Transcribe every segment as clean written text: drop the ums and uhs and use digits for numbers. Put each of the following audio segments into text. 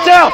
Watch out!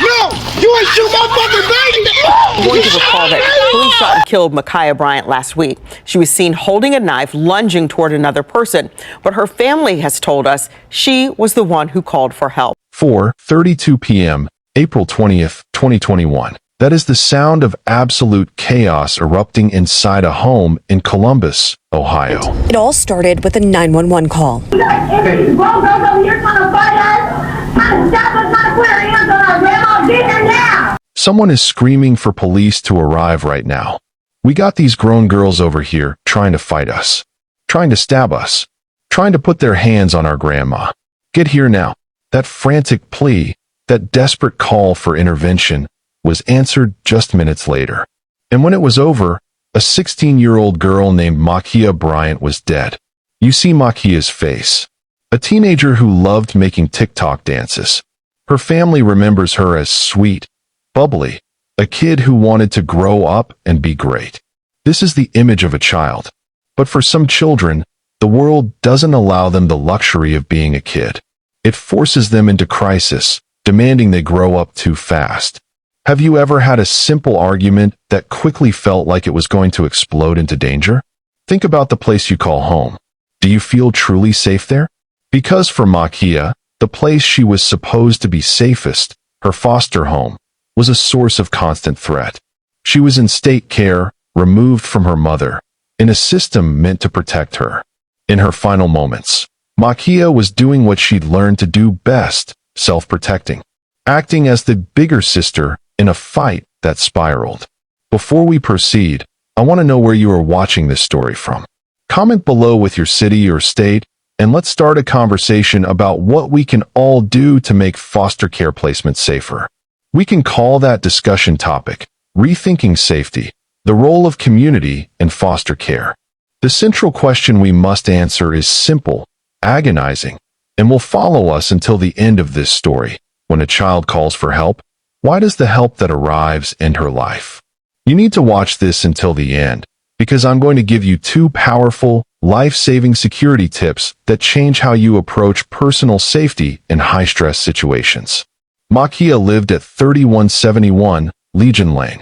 No! You ain't shoot my fucking baby! I'm going to recall that police shot and killed Ma'Khia Bryant last week. She was seen holding a knife, lunging toward another person. But her family has told us she was the one who called for help. 4:32 p.m., April 20th, 2021. That is the sound of absolute chaos erupting inside a home in Columbus, Ohio. It all started with a 911 call. You guys kids, grown girls over here trying to fight us, trying to stop us, trying to put our hands on our grandma. Get here now! Someone is screaming for police to arrive right now. We got these grown girls over here trying to fight us, trying to stab us, trying to put their hands on our grandma. Get here now. That frantic plea, that desperate call for intervention, was answered just minutes later. And when it was over, a 16-year-old girl named Ma'Khia Bryant was dead. You see Ma'Khia's face. A teenager who loved making TikTok dances. Her family remembers her as sweet, bubbly, a kid who wanted to grow up and be great. This is the image of a child. But for some children, the world doesn't allow them the luxury of being a kid. It forces them into crisis, demanding they grow up too fast. Have you ever had a simple argument that quickly felt like it was going to explode into danger? Think about the place you call home. Do you feel truly safe there? Because for Ma'Khia, the place she was supposed to be safest, her foster home, was a source of constant threat. She was in state care, removed from her mother, in a system meant to protect her. In her final moments, Ma'Khia was doing what she'd learned to do best, self-protecting, acting as the bigger sister in a fight that spiraled. Before we proceed, I want to know where you are watching this story from. Comment below with your city or state, and let's start a conversation about what we can all do to make foster care placement safer. We can call that discussion topic, Rethinking Safety, the Role of Community in Foster Care. The central question we must answer is simple, agonizing, and will follow us until the end of this story. When a child calls for help, why does the help that arrives end her life? You need to watch this until the end, because I'm going to give you two powerful, life-saving security tips that change how you approach personal safety in high-stress situations. Ma'Khia lived at 3171 Legion Lane.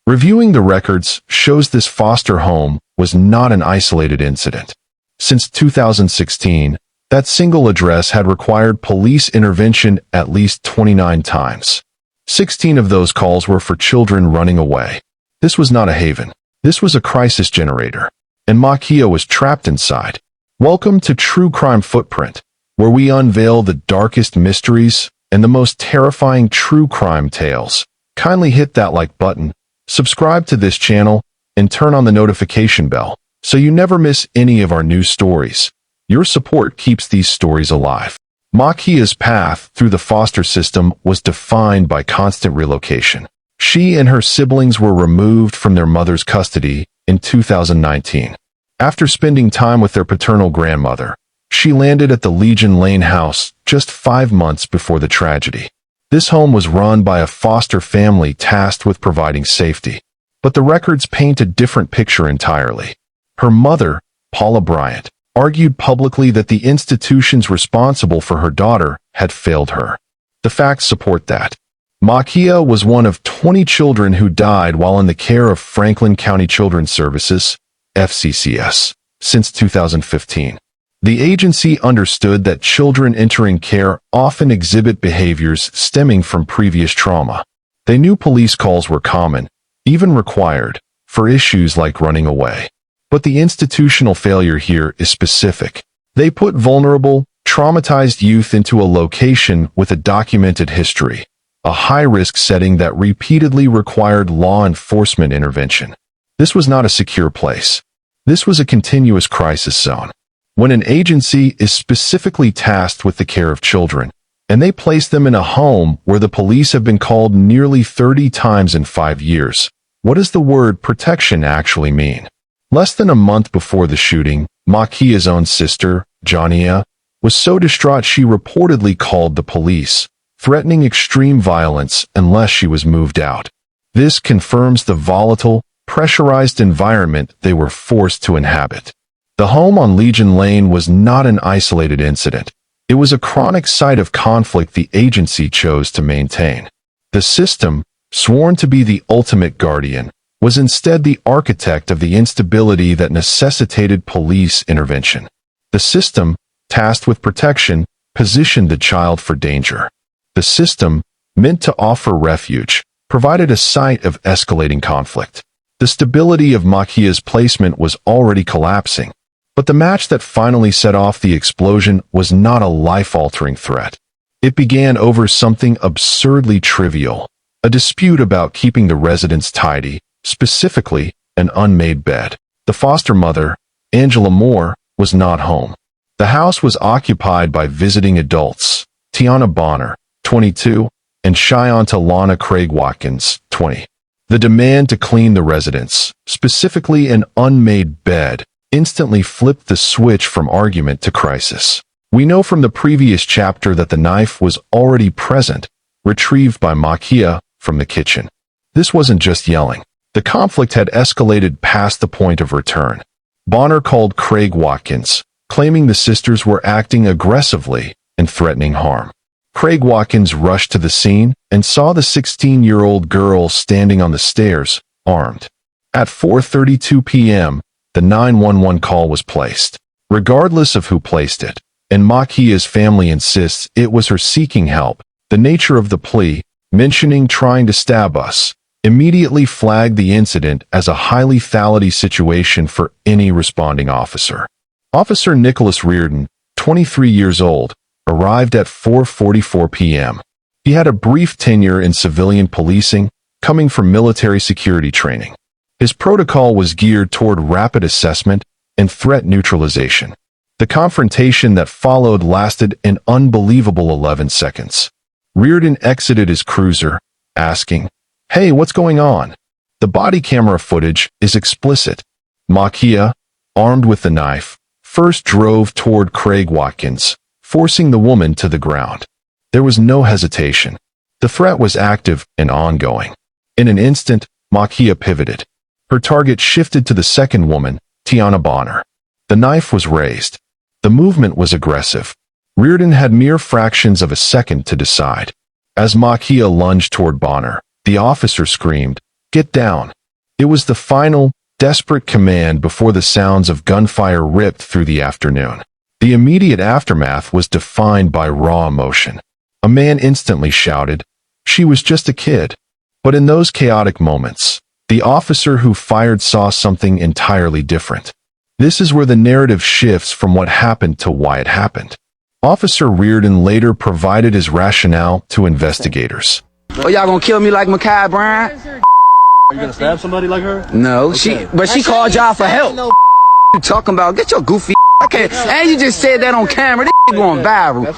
Reviewing the records shows this foster home was not an isolated incident. Since 2016, that single address had required police intervention at least 29 times. 16 of those calls were for children running away. This was not a haven. This was a crisis generator. And Ma'Khia was trapped inside. Welcome to True Crime Footprint, where we unveil the darkest mysteries and the most terrifying true crime tales. Kindly hit that like button, subscribe to this channel, and turn on the notification bell so you never miss any of our new stories. Your support keeps these stories alive. Ma'Khia's path through the foster system was defined by constant relocation. She and her siblings were removed from their mother's custody in 2019. After spending time with their paternal grandmother, she landed at the Legion Lane house just 5 months before the tragedy. This home was run by a foster family tasked with providing safety. But the records paint a different picture entirely. Her mother, Paula Bryant, argued publicly that the institutions responsible for her daughter had failed her. The facts support that. Ma'Khia was one of 20 children who died while in the care of Franklin County Children's Services, FCCS, since 2015. The agency understood that children entering care often exhibit behaviors stemming from previous trauma. They knew police calls were common, even required, for issues like running away. But the institutional failure here is specific. They put vulnerable, traumatized youth into a location with a documented history, a high-risk setting that repeatedly required law enforcement intervention. This was not a secure place. This was a continuous crisis zone. When an agency is specifically tasked with the care of children, and they place them in a home where the police have been called nearly 30 times in 5 years, what does the word protection actually mean? Less than a month before the shooting, Ma'Khia's own sister, Jania, was so distraught she reportedly called the police, threatening extreme violence unless she was moved out. This confirms the volatile, pressurized environment they were forced to inhabit. The home on Legion Lane was not an isolated incident. It was a chronic site of conflict the agency chose to maintain. The system, sworn to be the ultimate guardian, was instead the architect of the instability that necessitated police intervention. The system, tasked with protection, positioned the child for danger. The system, meant to offer refuge, provided a site of escalating conflict. The stability of Ma'Khia's placement was already collapsing, but the match that finally set off the explosion was not a life-altering threat. It began over something absurdly trivial, a dispute about keeping the residence tidy, specifically an unmade bed. The foster mother, Angela Moore, was not home. The house was occupied by visiting adults, Tiana Bonner, 22, and Shayanta Lana Craig Watkins, 20. The demand to clean the residence, specifically an unmade bed, instantly flipped the switch from argument to crisis. We know from the previous chapter that the knife was already present, retrieved by Ma'Khia from the kitchen. This wasn't just yelling. The conflict had escalated past the point of return. Bonner called Craig Watkins, claiming the sisters were acting aggressively and threatening harm. Craig Watkins rushed to the scene and saw the 16-year-old girl standing on the stairs, armed. At 4:32 p.m., the 911 call was placed. Regardless of who placed it, and Ma'Khia's family insists it was her seeking help, the nature of the plea, mentioning trying to stab us, immediately flagged the incident as a highly lethality situation for any responding officer. Officer Nicholas Reardon, 23 years old, arrived at 4:44 p.m. He had a brief tenure in civilian policing, coming from military security training. His protocol was geared toward rapid assessment and threat neutralization. The confrontation that followed lasted an unbelievable 11 seconds. Reardon exited his cruiser, asking, "Hey, what's going on?" The body camera footage is explicit. Ma'Khia, armed with the knife, first drove toward Craig Watkins, forcing the woman to the ground. There was no hesitation. The threat was active and ongoing. In an instant, Ma'Khia pivoted. Her target shifted to the second woman, Tiana Bonner. The knife was raised. The movement was aggressive. Reardon had mere fractions of a second to decide. As Ma'Khia lunged toward Bonner, the officer screamed, "Get down!" It was the final, desperate command before the sounds of gunfire ripped through the afternoon. The immediate aftermath was defined by raw emotion. A man instantly shouted, "She was just a kid." But in those chaotic moments, the officer who fired saw something entirely different. This is where the narrative shifts from what happened to why it happened. Officer Reardon later provided his rationale to investigators. Oh, y'all gonna kill me like Ma'Khia Bryant? Are you gonna stab somebody like her? No, Okay. she called y'all for help. You talking about? Get your goofy okay. And you just said that on camera. This going viral.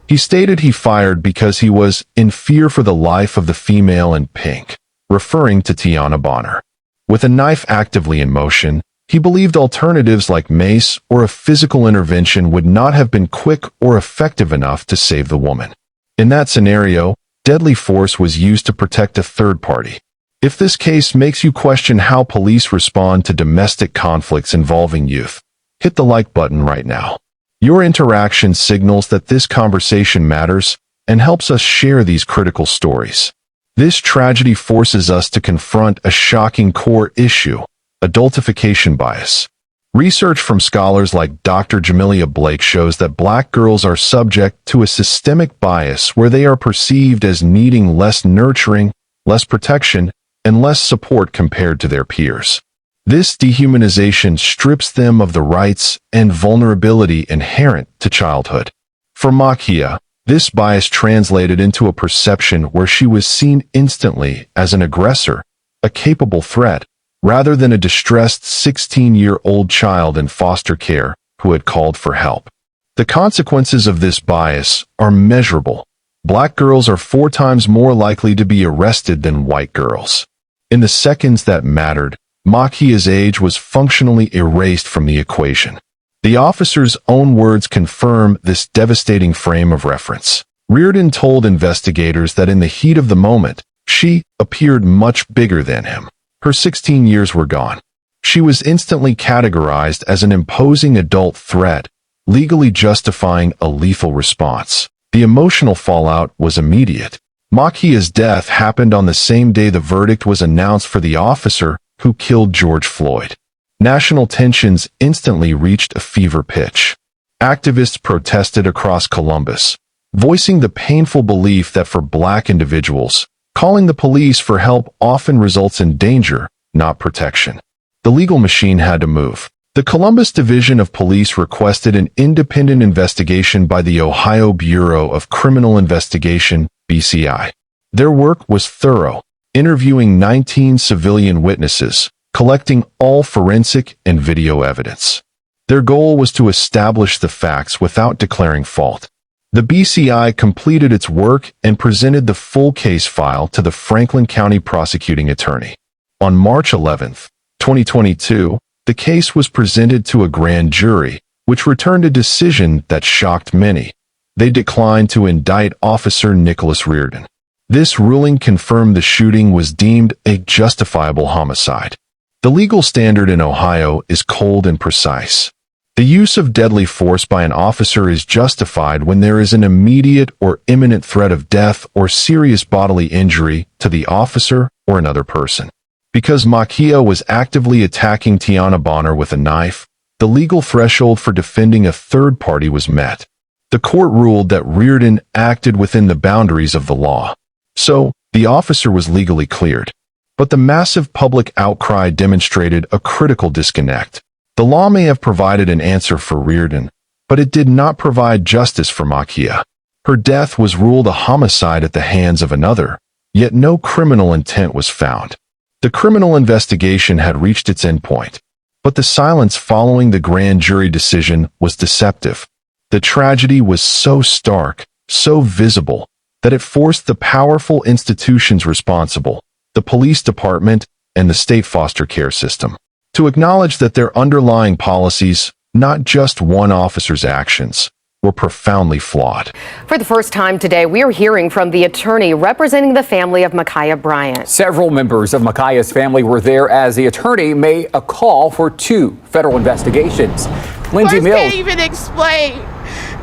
He stated he fired because he was in fear for the life of the female in pink, referring to Tiana Bonner. With a knife actively in motion, he believed alternatives like mace or a physical intervention would not have been quick or effective enough to save the woman. In that scenario, deadly force was used to protect a third party. If this case makes you question how police respond to domestic conflicts involving youth, hit the like button right now. Your interaction signals that this conversation matters and helps us share these critical stories. This tragedy forces us to confront a shocking core issue: adultification bias. Research from scholars like Dr. Jamelia Blake shows that Black girls are subject to a systemic bias where they are perceived as needing less nurturing, less protection, and less support compared to their peers. This dehumanization strips them of the rights and vulnerability inherent to childhood. For Ma'Khia, this bias translated into a perception where she was seen instantly as an aggressor, a capable threat, rather than a distressed 16-year-old child in foster care who had called for help. The consequences of this bias are measurable. Black girls are 4 times more likely to be arrested than white girls. In the seconds that mattered, Ma'Khia's age was functionally erased from the equation. The officer's own words confirm this devastating frame of reference. Reardon told investigators that in the heat of the moment, she appeared much bigger than him. Her 16 years were gone. She was instantly categorized as an imposing adult threat, legally justifying a lethal response. The emotional fallout was immediate. Ma'Khia's death happened on the same day the verdict was announced for the officer who killed George Floyd. National tensions instantly reached a fever pitch. Activists protested across Columbus, voicing the painful belief that for Black individuals, calling the police for help often results in danger, not protection. The legal machine had to move. The Columbus Division of Police requested an independent investigation by the Ohio Bureau of Criminal Investigation, BCI. Their work was thorough, interviewing 19 civilian witnesses, collecting all forensic and video evidence. Their goal was to establish the facts without declaring fault. The BCI completed its work and presented the full case file to the Franklin County prosecuting attorney. On March 11, 2022, the case was presented to a grand jury, which returned a decision that shocked many. They declined to indict Officer Nicholas Reardon. This ruling confirmed the shooting was deemed a justifiable homicide. The legal standard in Ohio is cold and precise. The use of deadly force by an officer is justified when there is an immediate or imminent threat of death or serious bodily injury to the officer or another person. Because Ma'Khia was actively attacking Tiana Bonner with a knife, the legal threshold for defending a third party was met. The court ruled that Reardon acted within the boundaries of the law. So, the officer was legally cleared. But the massive public outcry demonstrated a critical disconnect. The law may have provided an answer for Reardon, but it did not provide justice for Ma'Khia. Her death was ruled a homicide at the hands of another, yet no criminal intent was found. The criminal investigation had reached its endpoint, but the silence following the grand jury decision was deceptive. The tragedy was so stark, so visible, that it forced the powerful institutions responsible, the police department and the state foster care system, to acknowledge that their underlying policies, not just one officer's actions, were profoundly flawed. For the first time today, we are hearing from the attorney representing the family of Ma'Khia Bryant. Several members of Ma'Khia's family were there as the attorney made a call for 2 federal investigations. Lindsay Words Mills can't even explain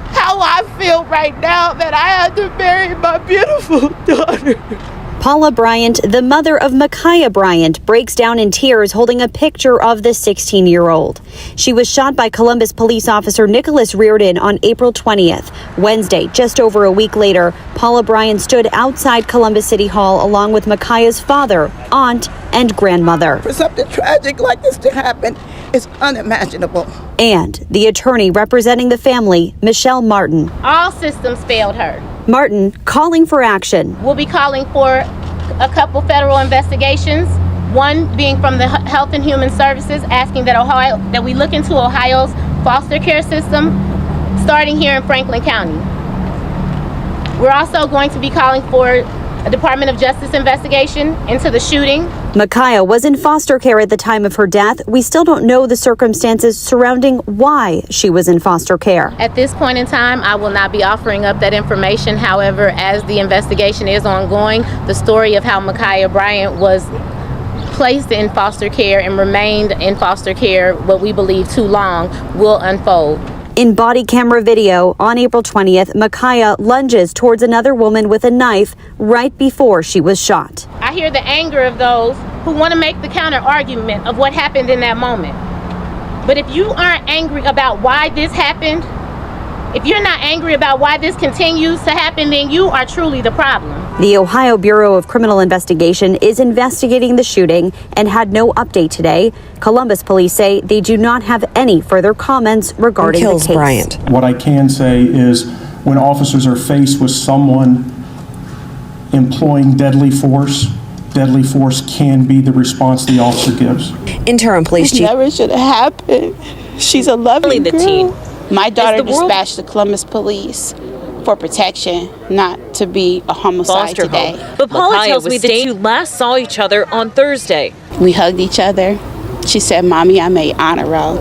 how I feel right now that I had to bury my beautiful daughter. Paula Bryant, the mother of Ma'Khia Bryant, breaks down in tears holding a picture of the 16-year-old. She was shot by Columbus police officer Nicholas Reardon on April 20th. Wednesday, just over a week later, Paula Bryant stood outside Columbus City Hall along with Ma'Khia's father, aunt, and grandmother. For something tragic like this to happen is unimaginable. And the attorney representing the family, Michelle Martin. All systems failed her. Martin calling for action. We'll be calling for a couple federal investigations, one being from the Health and Human Services, asking that we look into Ohio's foster care system, starting here in Franklin County. We're also going to be calling for a Department of Justice investigation into the shooting. Ma'Khia was in foster care at the time of her death. We still don't know the circumstances surrounding why she was in foster care. At this point in time, I will not be offering up that information. However, as the investigation is ongoing, the story of how Ma'Khia Bryant was placed in foster care and remained in foster care, what we believe too long, will unfold. In body camera video, on April 20th, Ma'Khia lunges towards another woman with a knife right before she was shot. I hear the anger of those who want to make the counter argument of what happened in that moment. But if you aren't angry about why this happened, if you're not angry about why this continues to happen, then you are truly the problem. The Ohio Bureau of Criminal Investigation is investigating the shooting and had no update today. Columbus police say they do not have any further comments regarding the case. Bryant. What I can say is when officers are faced with someone employing deadly force can be the response the officer gives. Interim police chief. Never should have happened. She's a lovely girl. My daughter dispatched the Columbus police for protection, not to be a homicide today. But Paula tells me that you last saw each other on Thursday. We hugged each other. She said, "Mommy, I made honor roll."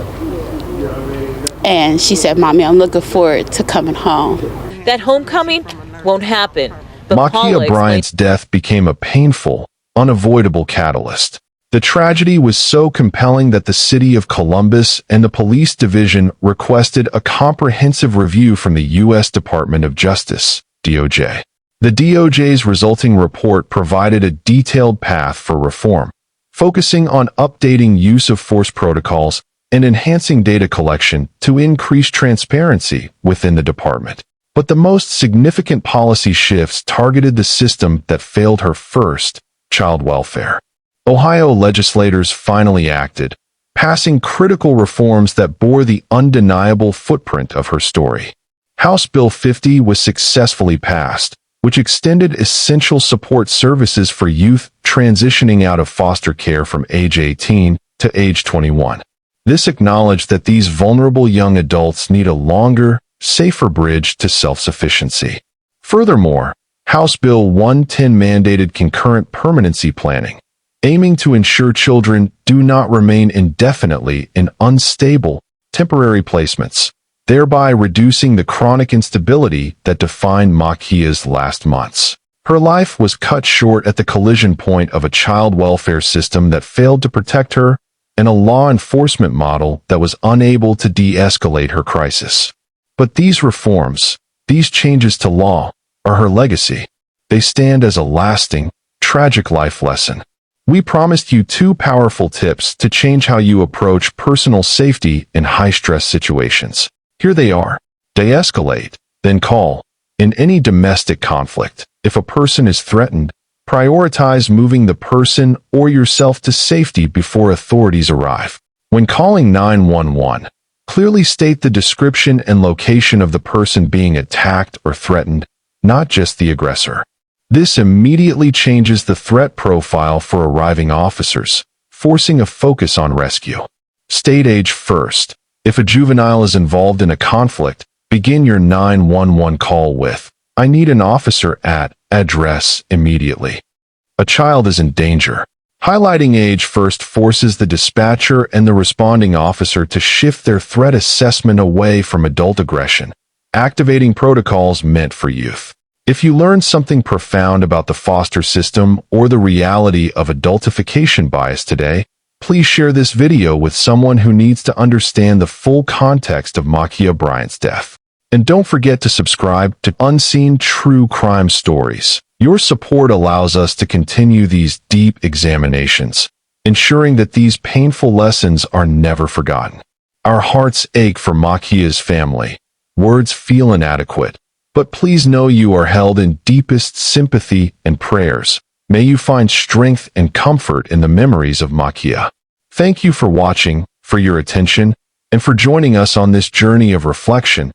And she said, "Mommy, I'm looking forward to coming home." That homecoming won't happen. But Ma'Khia Bryant's death became a painful, unavoidable catalyst. The tragedy was so compelling that the city of Columbus and the police division requested a comprehensive review from the U.S. Department of Justice, DOJ. The DOJ's resulting report provided a detailed path for reform, focusing on updating use of force protocols and enhancing data collection to increase transparency within the department. But the most significant policy shifts targeted the system that failed her first, child welfare. Ohio legislators finally acted, passing critical reforms that bore the undeniable footprint of her story. House Bill 50 was successfully passed, which extended essential support services for youth transitioning out of foster care from age 18 to age 21. This acknowledged that these vulnerable young adults need a longer, safer bridge to self-sufficiency. Furthermore, House Bill 110 mandated concurrent permanency planning, aiming to ensure children do not remain indefinitely in unstable, temporary placements, thereby reducing the chronic instability that defined Ma'Khia's last months. Her life was cut short at the collision point of a child welfare system that failed to protect her and a law enforcement model that was unable to de-escalate her crisis. But these reforms, these changes to law, are her legacy. They stand as a lasting, tragic life lesson. We promised you 2 powerful tips to change how you approach personal safety in high-stress situations. Here they are. De-escalate, then call. In any domestic conflict, if a person is threatened, prioritize moving the person or yourself to safety before authorities arrive. When calling 911, clearly state the description and location of the person being attacked or threatened, not just the aggressor. This immediately changes the threat profile for arriving officers, forcing a focus on rescue. State age first. If a juvenile is involved in a conflict, begin your 911 call with, "I need an officer at address immediately." A child is in danger. Highlighting age first forces the dispatcher and the responding officer to shift their threat assessment away from adult aggression, activating protocols meant for youth. If you learned something profound about the foster system or the reality of adultification bias today, please share this video with someone who needs to understand the full context of Ma'Khia Bryant's death. And don't forget to subscribe to Unseen True Crime Stories. Your support allows us to continue these deep examinations, ensuring that these painful lessons are never forgotten. Our hearts ache for Ma'Khia's family. Words feel inadequate. But please know you are held in deepest sympathy and prayers. May you find strength and comfort in the memories of Ma'Khia. Thank you for watching, for your attention, and for joining us on this journey of reflection